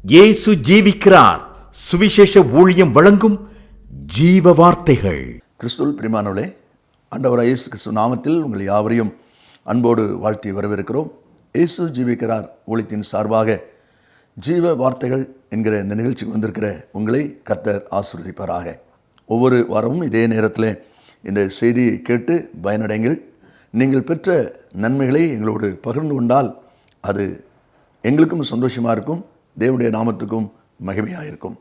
இயேசு ஜீவிக்கிறார். சுவிசேஷ ஊழியம் வழங்கும் ஜீவ வார்த்தைகள். கிறிஸ்துவில் பிரியமானவர்களே, ஆண்டவராகிய இயேசு கிறிஸ்து நாமத்தில் உங்கள் யாவரையும் அன்போடு வாழ்த்தி வரவேற்கிறோம். இயேசு ஜீவிக்கிறார் ஊழியத்தின் சார்பாக ஜீவ வார்த்தைகள் என்கிற இந்த நிகழ்ச்சிக்கு வந்திருக்கிற உங்களை கர்த்தர் ஆசீர்வதிப்பாராக. ஒவ்வொரு வாரமும் இதே நேரத்தில் இந்த செய்தியை கேட்டு பயனடைங்கள். நீங்கள் பெற்ற நன்மைகளை எங்களோடு பகிர்ந்து கொண்டால் அது எங்களுக்கும் சந்தோஷமாக இருக்கும், தேவனுடைய நாமத்துக்கும் மகிமையாக இருக்கும்.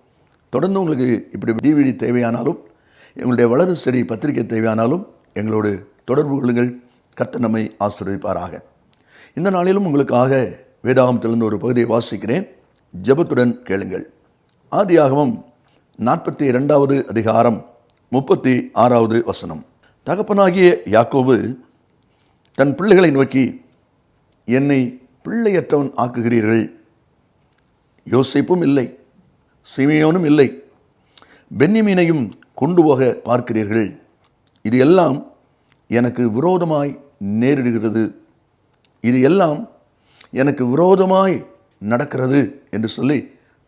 தொடர்ந்து உங்களுக்கு இப்படி டிவிடி தேவையானாலும், எங்களுடைய வளரு செடி பத்திரிகை தேவையானாலும் எங்களோடு தொடர்பு கொள்ளுங்கள். கர்த்தர் நம்மை ஆசீர்வதிப்பாராக. இந்த நாளிலும் உங்களுக்காக வேதாகமத்திலிருந்து ஒரு பகுதியை வாசிக்கிறேன். ஜெபத்துடன் கேளுங்கள். ஆதியாகமம் 42வது அதிகாரம் 36வது வசனம். தகப்பனாகிய யாக்கோபு தன் பிள்ளைகளை நோக்கி, என்னை பிள்ளையற்றவன் ஆக்குகிறீர்கள். யோசேப்பும் இல்லை, சிமியோனும் இல்லை, பென்யமீனையும் கொண்டு போக பார்க்கிறீர்கள். இது எல்லாம் எனக்கு விரோதமாய் நேரிடுகிறது, இது எல்லாம் எனக்கு விரோதமாய் நடக்கிறது என்று சொல்லி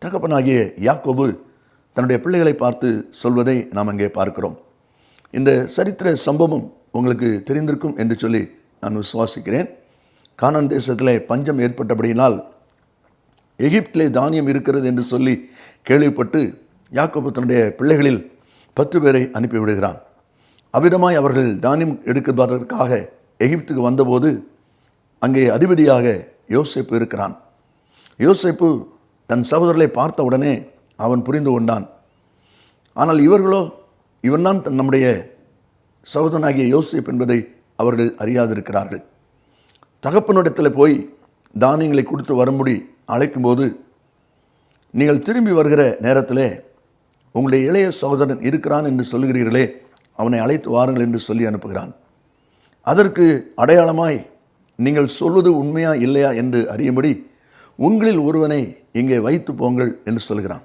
தகப்பனாகிய யாக்கோபு தன்னுடைய பிள்ளைகளை பார்த்து சொல்வதை நாம் அங்கே பார்க்கிறோம். இந்த சரித்திர சம்பவம் உங்களுக்கு தெரிந்திருக்கும் என்று சொல்லி நான் விசுவாசிக்கிறேன். கானான் தேசத்திலே பஞ்சம் ஏற்பட்டபடியினால் எகிப்திலே தானியம் இருக்கிறது என்று சொல்லி கேள்விப்பட்டு யாக்கோபு தன்னுடைய பிள்ளைகளில் 10 பேரை அனுப்பிவிடுகிறான். அவ்விதமாய் அவர்கள் தானியம் எடுப்பதற்காக எகிப்துக்கு வந்தபோது அங்கே அதிபதியாக யோசேப்பு இருக்கிறான். யோசேப்பு தன் சகோதரர்களை பார்த்த உடனே அவன் புரிந்து கொண்டான். ஆனால் இவர்களோ, இவன் தான் நம்முடைய சகோதரனாகிய யோசேப்பு என்பதை அவர்கள் அறியாதிருக்கிறார்கள். தகப்பனிடத்தில் போய் தானியங்களை கொடுத்து வரும்படி அழைக்கும்போது, நீங்கள் திரும்பி வருகிற நேரத்தில் உங்களுடைய இளைய சகோதரன் இருக்கிறான் என்று சொல்லுகிறீர்களே, அவனை அழைத்து வாருங்கள் என்று சொல்லி அனுப்புகிறான். அதற்கு அடையாளமாய் நீங்கள் சொல்வது உண்மையா இல்லையா என்று அறியும்படி உங்களில் ஒருவனை இங்கே வைத்து போங்கள் என்று சொல்கிறான்.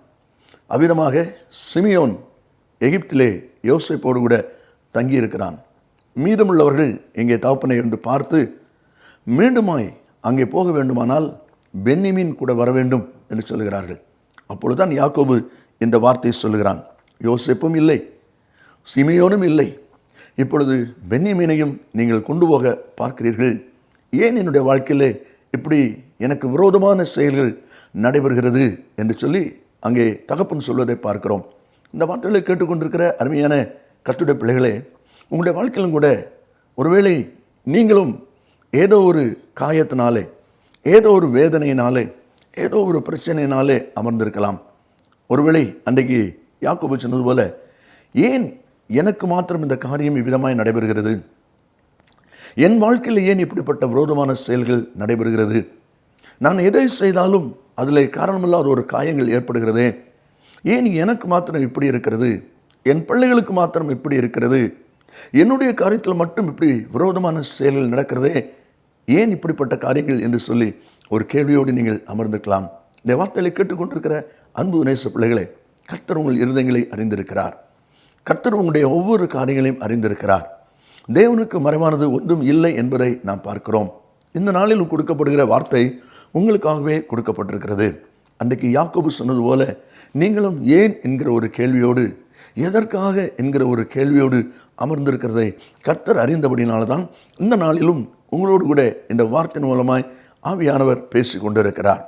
அவ்விதமாக சிமியோன் எகிப்திலே யோசேப்போடு கூட தங்கியிருக்கிறான். மீதமுள்ளவர்கள் இங்கே தகப்பனை என்று பார்த்து மீண்டுமாய் அங்கே போக வேண்டுமானால் பென்யமீன் கூட வர வேண்டும் என்று சொல்கிறார்கள். அப்பொழுதுதான் யாக்கோபு இந்த வார்த்தையை சொல்லுகிறான், யோசேப்பும் இல்லை, சிமியோனும் இல்லை, இப்பொழுது பென்யமீனையும் நீங்கள் கொண்டு போக பார்க்கிறீர்கள். ஏன் என்னுடைய வாழ்க்கையிலே இப்படி எனக்கு விரோதமான செயல்கள் நடைபெறுகிறது என்று சொல்லி அங்கே தகப்பன் சொல்வதை பார்க்கிறோம். இந்த வார்த்தைகளை கேட்டுக்கொண்டிருக்கிற அருமையான கர்த்தருடைய பிள்ளைகளே, உங்களுடைய வாழ்க்கையிலும் கூட ஒருவேளை நீங்களும் ஏதோ ஒரு காயத்தினாலே, ஏதோ ஒரு வேதனையினாலே, ஏதோ ஒரு பிரச்சனையினாலே அமர்ந்திருக்கலாம். ஒருவேளை அன்றைக்கு யாக்கோபு சொன்னது போல, ஏன் எனக்கு மாத்திரம் இந்த காரியம் இவ்விதமாய் நடைபெறுகிறது, என் வாழ்க்கையில் ஏன் இப்படிப்பட்ட விரோதமான செயல்கள் நடைபெறுகிறது, நான் எதை செய்தாலும் அதில் காரணமில்லாத ஒரு காயங்கள் ஏற்படுகிறதே, ஏன் எனக்கு மாத்திரம் இப்படி இருக்கிறது, என் பிள்ளைகளுக்கு மாத்திரம் இப்படி இருக்கிறது, என்னுடைய காரியத்தில் மட்டும் இப்படி விரோதமான செயல்கள் நடக்கிறதே, ஏன் இப்படிப்பட்ட காரியங்கள் என்று சொல்லி ஒரு கேள்வியோடு நீங்கள் அமர்ந்திருக்கலாம். இந்த வார்த்தைகளை கேட்டுக்கொண்டிருக்கிற அன்பு நேச பிள்ளைகளே, கர்த்தர் உங்கள் இருதயங்களை அறிந்திருக்கிறார். கர்த்தர் உங்களுடைய ஒவ்வொரு காரியங்களையும் அறிந்திருக்கிறார். தேவனுக்கு மறைவானது ஒன்றும் இல்லை என்பதை நாம் பார்க்கிறோம். இந்த நாளில் கொடுக்கப்படுகிற வார்த்தை உங்களுக்காகவே கொடுக்கப்பட்டிருக்கிறது. அன்றைக்கு யாக்கோபு சொன்னது போல நீங்களும் ஏன் என்கிற ஒரு கேள்வியோடு, எதற்காக என்கிற ஒரு கேள்வியோடு அமர்ந்திருக்கிறதை கர்த்தர் அறிந்தபடினால்தான் இந்த நாளிலும் உங்களோடு கூட இந்த வார்த்தையின் மூலமாய் ஆவியானவர் பேசி கொண்டிருக்கிறார்.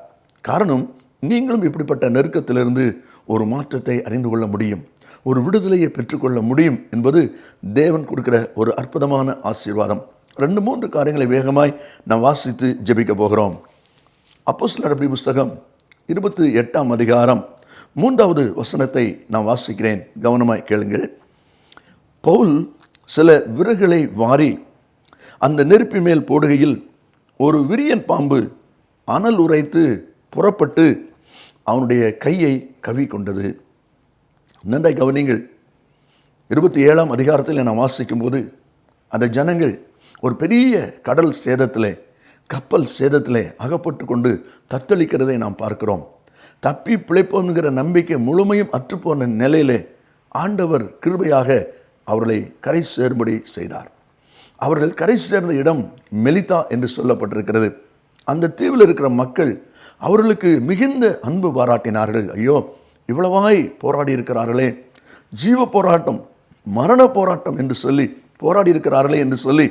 காரணம், நீங்களும் இப்படிப்பட்ட நெருக்கத்திலிருந்து ஒரு மாற்றத்தை அறிந்து கொள்ள முடியும், ஒரு விடுதலையை பெற்றுக்கொள்ள முடியும் என்பது தேவன் கொடுக்கிற ஒரு அற்புதமான ஆசீர்வாதம். 2-3 காரியங்களை வேகமாய் நாம் வாசித்து ஜெபிக்க போகிறோம். அப்போஸ்தலர் நடபடி புஸ்தகம் 28ஆம் அதிகாரம் 3வது வசனத்தை நான் வாசிக்கிறேன், கவனமாய் கேளுங்கள். பவுல் சில விறகுகளை வாரி அந்த நெருப்பின் மேல் போடுகையில் ஒரு விரியன் பாம்பு அனல் உரைத்து புறப்பட்டு அவனுடைய கையை கவ்விக்கொண்டது. நன்றாய் கவனிங்கள். 27ஆம் அதிகாரத்தில் நான் வாசிக்கும் போது அந்த ஜனங்கள் ஒரு பெரிய கடல் சேதத்திலே, கப்பல் சேதத்திலே அகப்பட்டு கொண்டு தத்தளிக்கிறதை நாம் பார்க்கிறோம். தப்பி பிழைப்போம்ங்கிற நம்பிக்கை முழுமையும் அற்றுப்போன நிலையிலே ஆண்டவர் கிருபையாக அவர்களை கரை சேரும்படி செய்தார். அவர்கள் கரை சேர்ந்த இடம் மெலிதா என்று சொல்லப்பட்டிருக்கிறது. அந்த தீவில் இருக்கிற மக்கள் அவர்களுக்கு மிகுந்த அன்பு பாராட்டினார்கள். ஐயோ, இவ்வளவாய் போராடி இருக்கிறார்களே, ஜீவ போராட்டம், மரண போராட்டம் என்று சொல்லி போராடி இருக்கிறார்களே என்று சொல்லி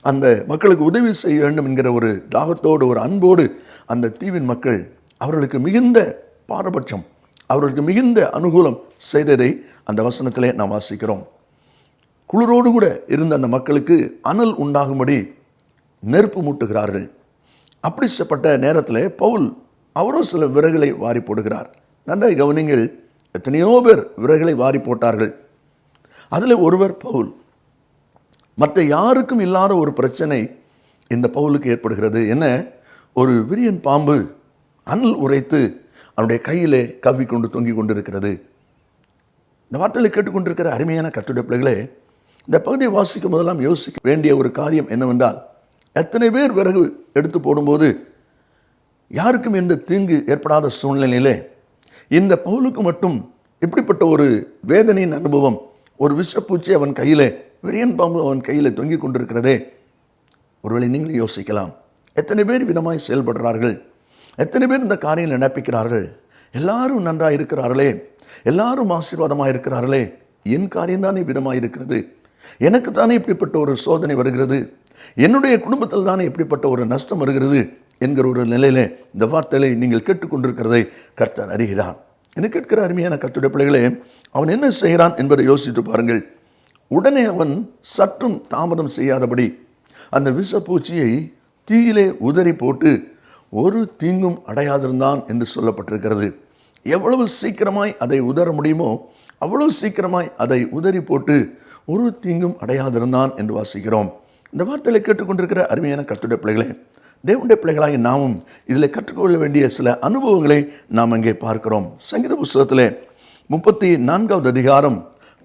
அந்த மக்களுக்கு உதவி செய்ய வேண்டும் என்கிற ஒரு தாகத்தோடு, ஒரு அன்போடு அந்த தீவின் மக்கள் அவர்களுக்கு மிகுந்த பாரபட்சம், அவர்களுக்கு மிகுந்த அனுகூலம் செய்ததை அந்த வசனத்திலே நாம் வாசிக்கிறோம். குளிரோடு கூட இருந்த அந்த மக்களுக்கு அனல் உண்டாகும்படி நெருப்பு மூட்டுகிறார்கள். அப்படிப்பட்ட நேரத்தில் பவுல் அவரும் சில விறகுகளை வாரி போடுகிறார். நன்றாய் கவனிங்கள், எத்தனையோ பேர் விறகுகளை வாரி போட்டார்கள். அதில் ஒருவர் பவுல். மற்ற யாருக்கும் இல்லாத ஒரு பிரச்சனை இந்த பவுலுக்கு ஏற்படுகிறது. என்ன? ஒரு விரியன் பாம்பு அனல் உரைத்து அவனுடைய கையிலே கவ்விக்கொண்டு தொங்கிக் கொண்டிருக்கிறது. இந்த வார்த்தைகளை கேட்டுக்கொண்டிருக்கிற அருமையான கர்த்தருடைய பிள்ளைகளே, இந்த பகுதியை வாசிக்கும் போதெல்லாம் யோசிக்க வேண்டிய ஒரு காரியம் என்னவென்றால், எத்தனை பேர் விறகு எடுத்து போடும்போது யாருக்கும் எந்த தீங்கு ஏற்படாத சூழ்நிலையிலே இந்த பவுலுக்கு மட்டும் இப்படிப்பட்ட ஒரு வேதனையின் அனுபவம், ஒரு விஷப்பூச்சி அவன் கையிலே, விரியன் பாம்பு அவன் கையில் தொங்கிக் கொண்டிருக்கிறதே. ஒருவேளை நீங்கள் யோசிக்கலாம், எத்தனை பேர் விதமாய் செயல்படுறார்கள், எத்தனை பேர் இந்த காரியம் நடப்பிக்கிறார்கள், எல்லாரும் நன்றாக இருக்கிறார்களே, எல்லாரும் ஆசீர்வாதமாக இருக்கிறார்களே, என் காரியம்தானே விதமாக இருக்கிறது, எனக்கு தானே இப்படிப்பட்ட ஒரு சோதனை வருகிறது, என்னுடைய குடும்பத்தில் தானே இப்படிப்பட்ட ஒரு நஷ்டம் வருகிறது என்கிற ஒரு நிலையிலே இந்த வார்த்தைகளை நீங்கள் கேட்டுக்கொண்டிருக்கிறதை கர்த்தர் அறிகிறார். எனக்கு கேட்கிற அருமையான கர்த்தருடைய பிள்ளைகளே, அவன் என்ன செய்கிறான் என்பதை யோசித்து பாருங்கள். உடனே அவன் சற்றும் தாமதம் செய்யாதபடி அந்த விஷப்பூச்சியை தீயிலே உதறி போட்டு ஒரு தீங்கும் அடையாதிருந்தான் என்று சொல்லப்பட்டிருக்கிறது. எவ்வளவு சீக்கிரமாய் அதை உதற முடியுமோ அவ்வளவு சீக்கிரமாய் அதை உதறி போட்டு ஒரு தீங்கும் அடையாதிருந்தான் என்று வாசிக்கிறோம். இந்த வார்த்தைகளை கேட்டுக்கொண்டிருக்கிற அருமையான கர்த்தருடைய பிள்ளைகளே, தேவனுடைய பிள்ளைகளாகி நாமும் இதில் கற்றுக்கொள்ள வேண்டிய சில அனுபவங்களை நாம் அங்கே பார்க்கிறோம். சங்கீத புஸ்தகத்திலே 34வது அதிகாரம்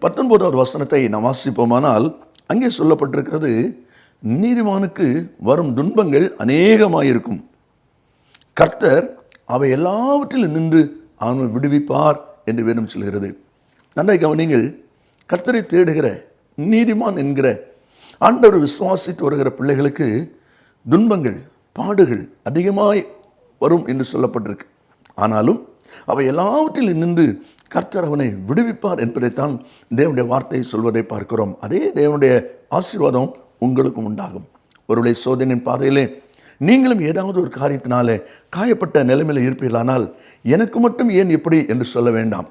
19வது வசனத்தை நாம் வாசிப்போமானால் அங்கே சொல்லப்பட்டிருக்கிறது, நீதிமானுக்கு வரும் துன்பங்கள் அநேகமாயிருக்கும், கர்த்தர் அவை எல்லாவற்றிலும் நின்று அவனை விடுவிப்பார் என்று வேதம் சொல்கிறது. நன்றாய் கவனிங்கள், கர்த்தரை தேடுகிற நீதிமான் என்கிற ஆண்டவர் விசுவாசித்து வருகிற பிள்ளைகளுக்கு துன்பங்கள், பாடுகள் அதிகமாய் வரும் என்று சொல்லப்பட்டிருக்கு. ஆனாலும் அவை எல்லாவற்றிலும் நின்று கர்த்தர் அவனை விடுவிப்பார் என்பதைத்தான் தேவனுடைய வார்த்தை சொல்வதை பார்க்கிறோம். அதே தேவனுடைய ஆசீர்வாதம் உங்களுக்கும் உண்டாகும். ஒருவேளை சோதனையின் பாதையிலே நீங்களும் ஏதாவது ஒரு காரியத்தினாலே காயப்பட்ட நிலைமையில் இருப்பீர்களானால் எனக்கு மட்டும் ஏன் இப்படி என்று சொல்ல வேண்டாம்.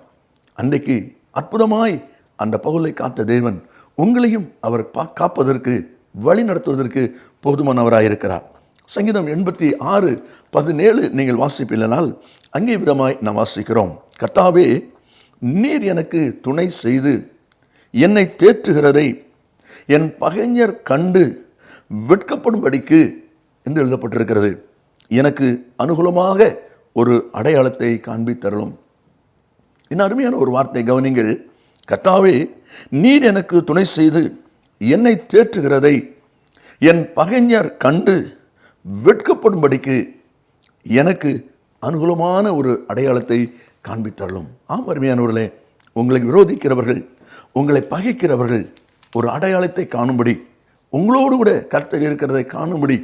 அன்றைக்கு அற்புதமாய் அந்த பவுலை காத்த தேவன் உங்களையும் அவர் காப்பதற்கு, வழி நடத்துவதற்கு போதுமானவராயிருக்கிறார். சங்கீதம் 86:17 நீங்கள் வாசிப்பீர்களானால் அங்கே விதமாய் நாம் வாசிக்கிறோம், கர்த்தாவே நீர் எனக்கு துணை செய்து என்னை தேற்றுகிறதை என் பகைஞர் கண்டு வெட்கப்படும்படிக்கு என்று எழுதப்பட்டிருக்கிறது. எனக்கு அனுகூலமாக ஒரு அடையாளத்தை காண்பித்தருளும். இன்னும் அருமையான ஒரு வார்த்தை கவனிங்கள், கர்த்தாவே நீர் எனக்கு துணை செய்து என்னை தேற்றுகிறதை என் பகைஞர் கண்டு வெட்கப்படும்படிக்கு எனக்கு அனுகூலமான ஒரு அடையாளத்தை காண்பித்தருளும். ஆம் அருமையானவர்களே, உங்களை விரோதிக்கிறவர்கள், உங்களை பகைக்கிறவர்கள் ஒரு அடையாளத்தை காணும்படி, உங்களோடு கூட கர்த்தர் இருக்கிறதை காணும்படி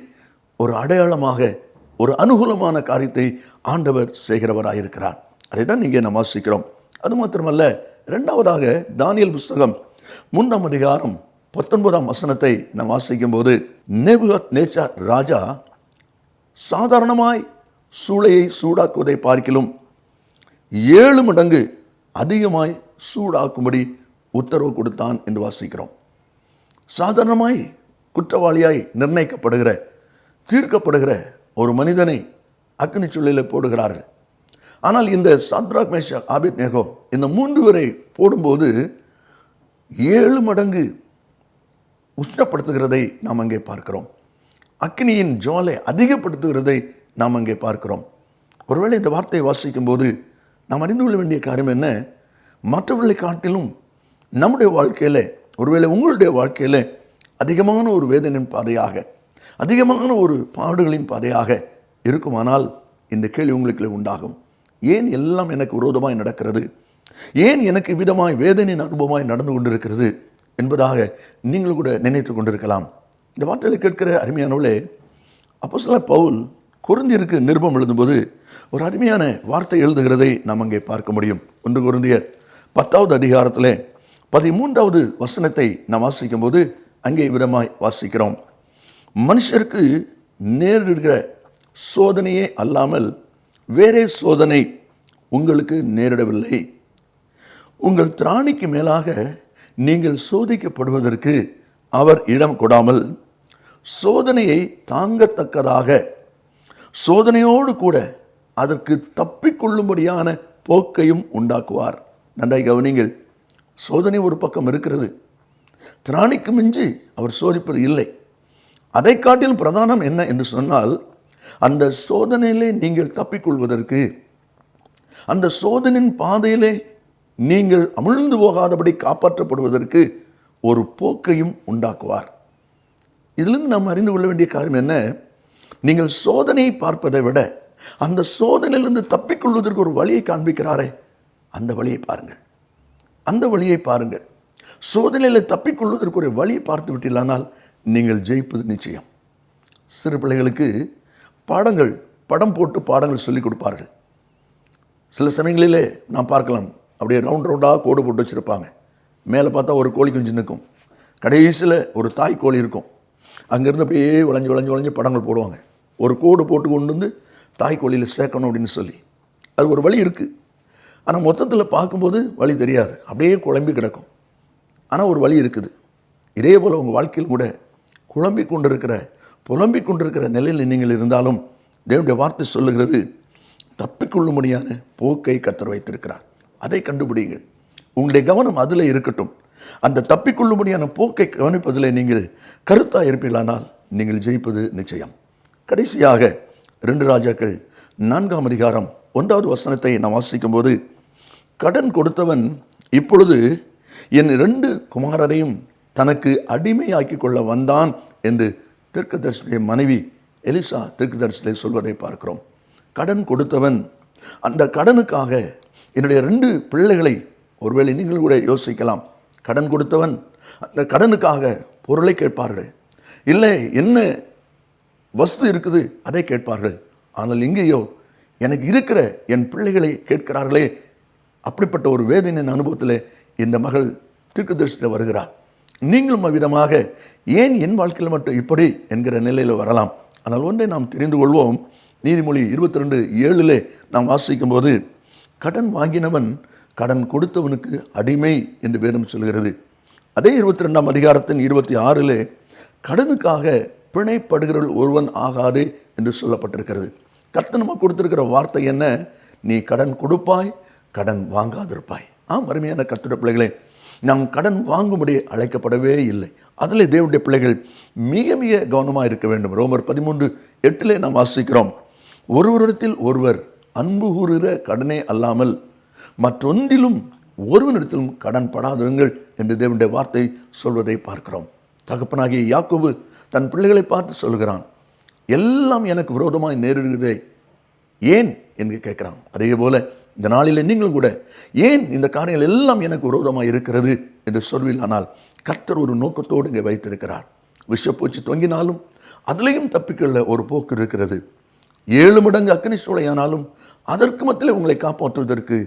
ஒரு அடையாளமாக ஒரு அனுகூலமான காரியத்தை ஆண்டவர் செய்கிறவராயிருக்கிறார். அதை தான் இங்கே நாம் வாசிக்கிறோம். அது மாத்திரமல்ல, இரண்டாவதாக தானியேல் புஸ்தகம் 3ஆம் அதிகாரம் 19ஆம் வசனத்தை நாம் வாசிக்கும் போது, நேபுகாத்நேச்சார் ராஜா சாதாரணமாய் சூளையை சூடாக்குவதை பார்க்கிலும் 7 மடங்கு அதிகமாய் சூடாக்கும்படி உத்தரவு கொடுத்தான் என்று வாசிக்கிறோம். சாதாரணமாய் குற்றவாளியாய் நிர்ணயிக்கப்படுகிற, தீர்க்கப்படுகிற ஒரு மனிதனை அக்னி சூளையில் போடுகிறார்கள். ஆனால் இந்த சாத்ராக், மேஷாக், ஆபேத்நேகோ இந்த 3 பேரை போடும்போது 7 மடங்கு உஷ்ணப்படுத்துகிறதை நாம் அங்கே பார்க்கிறோம். அக்னியின் ஜுவாலை அதிகப்படுத்துகிறதை நாம் அங்கே பார்க்கிறோம். ஒருவேளை இந்த வார்த்தையை வாசிக்கும் போது நாம் அறிந்து கொள்ள வேண்டிய காரியம் என்ன? மற்றவர்களை காட்டிலும் நம்முடைய வாழ்க்கையில், ஒருவேளை உங்களுடைய வாழ்க்கையில் அதிகமான ஒரு வேதனையின் பாதையாக, அதிகமான ஒரு பாடுகளின் பாதையாக இருக்குமானால் இந்த கேள்வி உங்களுக்கு உண்டாகும். ஏன் எல்லாம் எனக்கு விரோதமாய் நடக்கிறது? ஏன் எனக்கு விதமாய் வேதனையின் அனுபவமாய் நடந்து கொண்டிருக்கிறது என்பதாக நீங்கள் கூட நினைத்து கொண்டிருக்கலாம். இந்த வார்த்தைகளை கேட்கிற அருமையானவர்களே, அப்போஸ்தலர் பவுல் கொரிந்தியருக்கு நிருபம் எழுதும்போது ஒரு அருமையான வார்த்தை எழுதுகிறதை நாம் அங்கே பார்க்க முடியும். 1 கொரிந்தியர் 10வது அதிகாரத்தில் 13வது வசனத்தை நாம் வாசிக்கும் போது அங்கே விதமாய் வாசிக்கிறோம். மனுஷருக்கு நேரிடுகிற சோதனையே அல்லாமல் வேறே சோதனை உங்களுக்கு நேரிடவில்லை. உங்கள் திராணிக்கு மேலாக நீங்கள் சோதிக்கப்படுவதற்கு அவர் இடம் கொடாமல் சோதனையை தாங்கத்தக்கதாக சோதனையோடு கூட அதற்கு தப்பிக்கொள்ளும்படியான போக்கையும் உண்டாக்குவார். நன்றாய் கவனிங்கள். சோதனை ஒரு பக்கம் இருக்கிறது. திராணிக்கு மிஞ்சி அவர் சோதிப்பது இல்லை. அதை காட்டிலும் பிரதானம் என்ன என்று சொன்னால், அந்த சோதனையிலே நீங்கள் தப்பிக்கொள்வதற்கு, அந்த சோதனையின் பாதையிலே நீங்கள் அமிழ்ந்து போகாதபடி காப்பாற்றப்படுவதற்கு ஒரு போக்கையும் உண்டாக்குவார். இதிலிருந்து நாம் அறிந்து கொள்ள வேண்டிய காரியம் என்ன? நீங்கள் சோதனையை பார்ப்பதை விட அந்த சோதனையிலிருந்து தப்பிக்கொள்வதற்கு ஒரு வழியை காண்பிக்கிறாரே, அந்த வழியை பாருங்கள். அந்த வழியை பாருங்கள். சோதனையில் தப்பிக்கொள்வதற்கு ஒரு வழியை பார்த்து விட்டீர்களானால் நீங்கள் ஜெயிப்பது நிச்சயம். சிறு பிள்ளைகளுக்கு படம் போட்டு பாடங்கள் சொல்லிக் கொடுப்பார்கள். சில சமயங்களிலே நாம் பார்க்கலாம், அப்படியே ரவுண்டாக கோடு போட்டு வச்சுருப்பாங்க. மேலே பார்த்தா ஒரு கோழி குஞ்சு நிற்கும், கடைசியில் ஒரு தாய் கோழி இருக்கும். அங்கேருந்து அப்படியே வளைஞ்சு படங்கள் போடுவாங்க. ஒரு கோடு போட்டு கொண்டு வந்து தாய் கோழியில் சேர்க்கணும் அப்படின்னு சொல்லி. அது ஒரு வழி இருக்குது. ஆனால் மொத்தத்தில் பார்க்கும்போது வழி தெரியாது, அப்படியே குழம்பி கிடக்கும். ஆனால் ஒரு வழி இருக்குது. இதே போல் உங்கள் வாழ்க்கையில் கூட புலம்பிக் கொண்டிருக்கிற நிலையில் நீங்கள் இருந்தாலும் தேவனுடைய வார்த்தை சொல்லுகிறது, தப்பிக்கொள்ளும்படியான போக்கை கர்த்தர் வைத்திருக்கிறார். அதை கண்டுபிடிங்கள். உங்களுடைய கவனம் அதில் இருக்கட்டும். அந்த தப்பிக்கொள்ளும்படியான போக்கை கவனிப்பதில் நீங்கள் கருத்தாக இருப்பீர்களானால் நீங்கள் ஜெயிப்பது நிச்சயம். கடைசியாக 2 ராஜாக்கள் 4ஆம் அதிகாரம் 1வது வசனத்தை நாம் வாசிக்கும் போது, கடன் கொடுத்தவன் இப்பொழுது என் 2 குமாரரையும் தனக்கு அடிமையாக்கி கொள்ள வந்தான் என்று தீர்க்கதரிசியுடைய மனைவி எலிசா தீர்க்கதரிசியை சொல்வதை பார்க்கிறோம். கடன் கொடுத்தவன் அந்த கடனுக்காக என்னுடைய 2 பிள்ளைகளை, ஒருவேளை நீங்கள் கூட யோசிக்கலாம், கடன் கொடுத்தவன் அந்த கடனுக்காக பொருளை கேட்பார்கள், இல்லை என்ன வஸ்து இருக்குது அதை கேட்பார்கள். ஆனால் இங்கேயோ எனக்கு இருக்கிற என் பிள்ளைகளை கேட்கிறார்களே. அப்படிப்பட்ட ஒரு வேதனையின் அனுபவத்தில் இந்த மகள் தீர்க்கதரிசியில் வருகிறார். நீங்களும் அவ்விதமாக ஏன் என் வாழ்க்கையில் மட்டும் இப்படி என்கிற நிலையில் வரலாம். ஆனால் ஒன்றை நாம் தெரிந்து கொள்வோம். நீதிமொழி 22:7 நாம் வாசிக்கும் போது, கடன் வாங்கினவன் கடன் கொடுத்தவனுக்கு அடிமை என்று வேதம் சொல்கிறது. அதே 22ஆம் அதிகாரத்தின் 26 கடனுக்காக பிணைப்படுகிறவள் ஒருவன் ஆகாது என்று சொல்லப்பட்டிருக்கிறது. கர்த்தர் நமக்கு கொடுத்திருக்கிற வார்த்தை என்ன? நீ கடன் கொடுப்பாய், கடன் வாங்காதிருப்பாய். அருமையான கர்த்தருடைய பிள்ளைகளே, நாம் கடன் வாங்கும்படி அழைக்கப்படவே இல்லை. அதில் தேவனுடைய பிள்ளைகள் மிக மிக கவனமாக இருக்க வேண்டும். ரோமர் 13:8 நாம் வாசிக்கிறோம், ஒருவரிடத்தில் ஒருவர் அன்பு கூறுகிற கடனே அல்லாமல் மற்றொன்றிலும் ஒருவனிடத்திலும் கடன் படாதிருங்கள் என்று தேவனுடைய வார்த்தை சொல்வதை பார்க்கிறோம். தகப்பனாகிய யாக்கோபு தன் பிள்ளைகளை பார்த்து சொல்கிறான், எல்லாம் எனக்கு விரோதமாய் நேரிடுகிறதே ஏன் என்று கேட்கிறான். அதே போல இந்த நாளில் நீங்களும் கூட ஏன் இந்த காரியங்கள் எல்லாம் எனக்கு விரோதமாக இருக்கிறது என்று சொல்வீர்களானால், கர்த்தர் ஒரு நோக்கத்தோடு இங்கே வைத்திருக்கிறார். விஷப்பூச்சி தொங்கினாலும் அதிலையும் தப்பிக்கொள்ள ஒரு போக்கு இருக்கிறது. 7 மடங்கு அக்கினி சூளையானாலும் அதற்கு மத்தியில் உங்களை காப்பாற்றுவதற்கு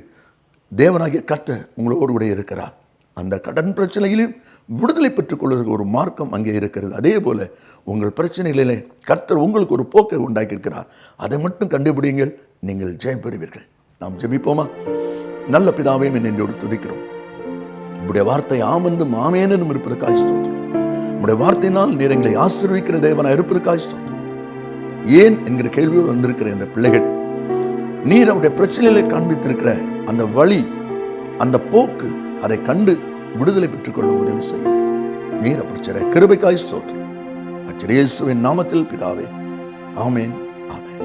தேவனாகிய கர்த்தர் உங்களோடு கூட இருக்கிறார். அந்த கடன் பிரச்சனையிலும் விடுதலை பெற்றுக் கொள்வதற்கு ஒரு மார்க்கம் அங்கே இருக்கிறது. அதே போல உங்கள் பிரச்சனைகளிலே கர்த்தர் உங்களுக்கு ஒரு போக்கை உண்டாக்கியிருக்கிறார். அதை மட்டும் கண்டுபிடிங்கள், நீங்கள் ஜெயம் பெறுவீர்கள். நாம் ஜெபிப்போமா? நல்ல பிதாவே, என்னோடு துதிக்கிறோம். உங்களுடைய வார்த்தை ஆமென்றும் ஆமென்னும் இருப்பதற்காக ஸ்தோத்திரம். உங்களுடைய வார்த்தையினால் நீர் எங்களை ஆசீர்வதிக்கிற தேவனாய் இருப்பதற்காக ஸ்தோத்திரம். ஏன் என்கிற கேள்வியோடு வந்திருக்கிற இந்த பிள்ளைகள், நீர் அவருடைய பிரச்சனையிலே காண்பித்திருக்கிற அந்த வழி, அந்த போக்கு, அதை கண்டு விடுதலை பெற்றுக்கொள்ள உதவி செய்யும். நீர் அப்படி கிருபைக்காய் ஸ்தோத்திரம். இயேசுவின் நாமத்தில் பிதாவே, ஆமென், ஆமென்.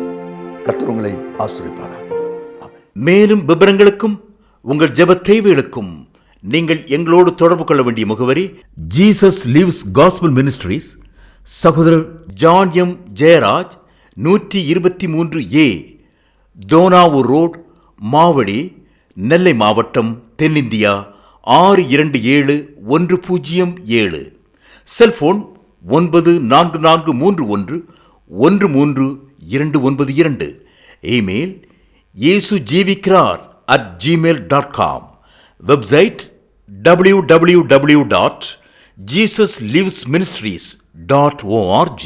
கர்த்தர் உங்களை ஆசீர்வதிப்பாராக. ஆமென். மேலும் விவரங்களுக்கும் உங்கள் ஜெப தேவைகளுக்கும் நீங்கள் எங்களோடு தொடர்பு கொள்ள வேண்டிய முகவரி, ஜீசஸ் லிவ்ஸ் காஸ்பல் மினிஸ்ட்ரீஸ், சகோதரர் John M Jeyaraj, 123A Thonavur road, Mavadi, Nellai மாவட்டம், தென்னிந்தியா 627107. Cellphone 9443111375. 292. Email yesujivikarar@gmail.com. Website www.jesuslivesministries.org.